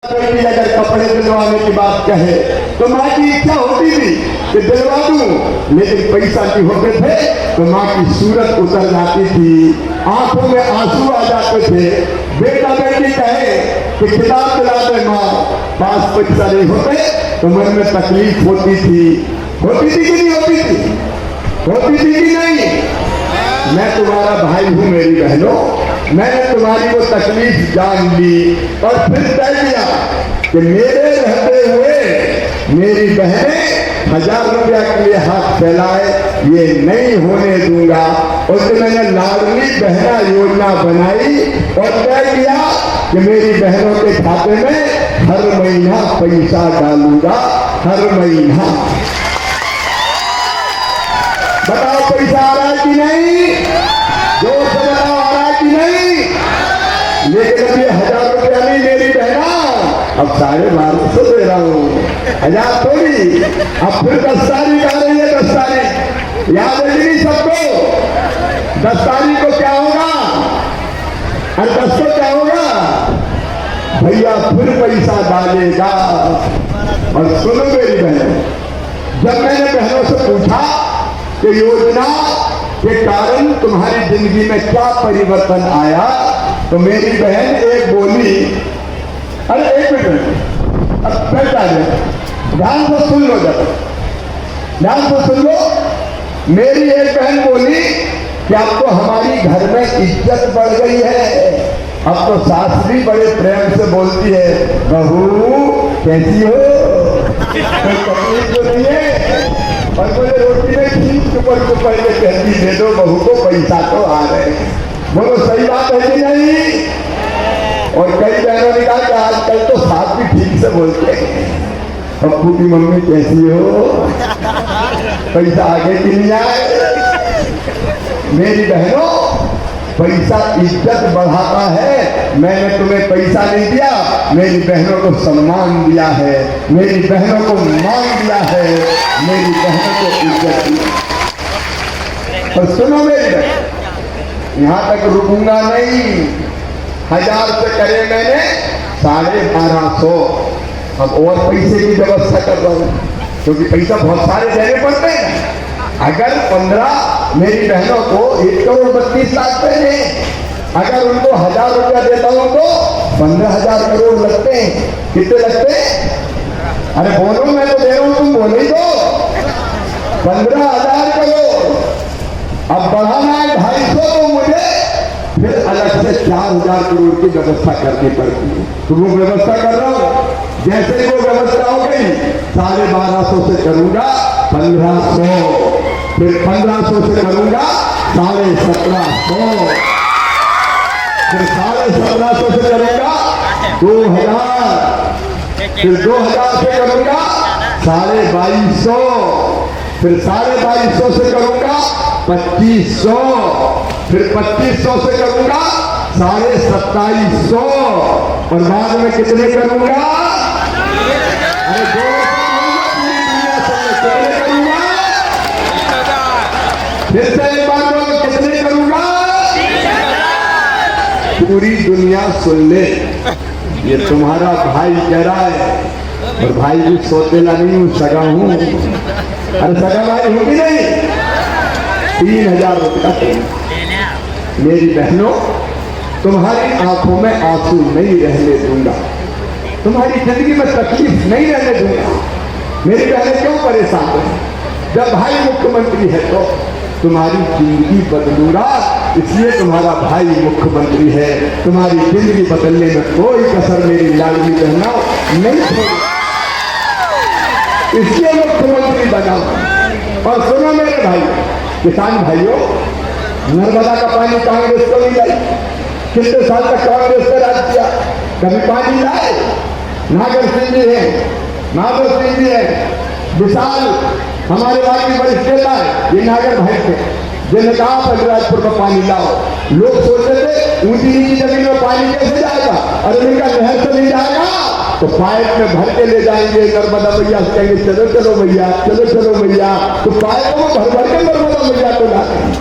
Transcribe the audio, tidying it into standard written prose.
बेटी अगर कपड़े दिलवाने की बात कहे तो माँ की इच्छा होती थी कि दिलवा दूं, लेकिन पैसा की होते थे तो माँ की सूरत उतर जाती थी, आंखों में आंसू आ जाते थे। बेटा बेटी कहे कि किताब दिला दे माँ, पास पैसा नहीं होते तो मन में तकलीफ होती थी कि नहीं होती थी? होती थी कि नहीं? मैं तुम्हारा भाई हूं मेरी बहनों, मैंने तुम्हारी वो तकलीफ जान ली और फिर तय किया कि मेरे रहते हुए मेरी बहनें 1000 रुपया के लिए हाथ फैलाए ये नहीं होने दूंगा। और तो मैंने लाडली बहना योजना बनाई और तय किया कि मेरी बहनों के खाते में हर महीना पैसा डालूंगा, हर महीना। बताओ पैसा आ रहा है कि नहीं? जोर से बताओ आ रहा है कि नहीं? लेकिन अब ये 1000 रुपया नहीं मेरी बहना, अब 1250 दे रहा हूँ, 1000 थोड़ी। अब फिर 10 तारीख आ रही है, 10 तारीख याद है नहीं सबको? 10 तारीख को क्या होगा? अरे 10 को क्या होगा? भैया फिर पैसा डालेगा। और सुनो मेरी बहन, जब मैंने बहनों से पूछा कि योजना के कारण तुम्हारी जिंदगी में क्या परिवर्तन आया, तो मेरी बहन एक बोली, अरे एक मिनट अब बैठा जाए, ध्यान से सुन लो, जब ध्यान से सुन लो। मेरी एक बहन बोली कि अब तो हमारी घर में इज्जत बढ़ गई है, अब तो सास भी बड़े प्रेम से बोलती है, बहू कैसी हो, कोई तकलीफ तो नहीं है? और बोले रोटी में ठीक चुपर को पहले कहती दे दो बहू को, पैसा तो आ रहे। बोलो सही बात है कि नहीं? और कई बहनों ने कहा कि आजकल तो सास भी ठीक से बोलते हैं, पप्पू की मम्मी कैसी हो, पैसा आगे कि नहीं आए? मेरी बहनों, पैसा इज्जत बढ़ाता है। मैंने तुम्हें पैसा नहीं दिया, मेरी बहनों को सम्मान दिया है, मेरी बहनों को मान दिया है, मेरी बहनों को इज्जत दी। और सुनो मेरी बहन, यहां तक रुकूंगा नहीं। 1000 से करे मैंने 1250, अब और पैसे की व्यवस्था कर रहा हूं, क्योंकि पैसा बहुत सारे देने पड़ते हैं। अगर 15 मेरी बहनों को 1,32,00,000 देने, अगर उनको 1000 रुपया देता हूं तो 15,000 करोड़ लगते हैं। कितने लगते हैं? अरे बोलो, मैं तो दे रहा हूं, तुम बोले ही दो। 15,000 करोड़। अब बढ़ाना है 250 तो मुझे फिर अलग से 4,000 करोड़ की व्यवस्था करनी पड़ती है। तो वो व्यवस्था कर रहा हूं। जैसे ही वो व्यवस्था हो गई, 1250 से करूंगा 1500, फिर 1500 से करूंगा 1750, फिर 1750 से करूंगा 2000, फिर 2000 से करूंगा 2250, फिर 2250 से करूंगा 2500, फिर 2500 से करूंगा 2750, और बाद में कितने करूंगा? अरे कितने करूंगा? फिर से एक बार बोलो, कितने करूंगा? पूरी दुनिया सुन ले, ये तुम्हारा भाई कह रहा है, और भाई भी सौतेला नहीं हूं, सगा हूं। अरे सगा भाई हूं कि नहीं? 3000 रुपया। मेरी बहनों, तुम्हारी आंखों में आंसू नहीं रहने दूंगा, तुम्हारी जिंदगी में तकलीफ नहीं रहने दूंगा। मेरी बहनें क्यों परेशान है? जब भाई मुख्यमंत्री है तो तुम्हारी जिंदगी बदलूंगा, इसलिए तुम्हारा भाई मुख्यमंत्री है। तुम्हारी जिंदगी बदलने में कोई कसर मेरी लाडली बहना नहीं छोड़ी, इसलिए मुख्यमंत्री बना। और सुनो मेरे भाई, किसान भाइयों, नर्मदा का पानी कांग्रेस को नहीं लाई। कितने साल तक कांग्रेस का राज किया, कभी पानी लाए? नागर सिंह जी है, नागर सिंह जी है, विशाल हमारे वहां की बड़ी नेता है, ये नागर भाई थे, जिन्होंने कहा बलराजपुर में पानी लाओ। लोग सोचते थे ऊंची नीची जमीन में पानी कैसे जाएगा, अरे इनका नहर से नहीं जाएगा तो पाइप में भर के ले जाएंगे। नर्मदा मैया से कहेंगे चलो चलो भैया, चलो चलो भैया, तो पाइप में भर भर के नर्मदा मैया को लाते हैं।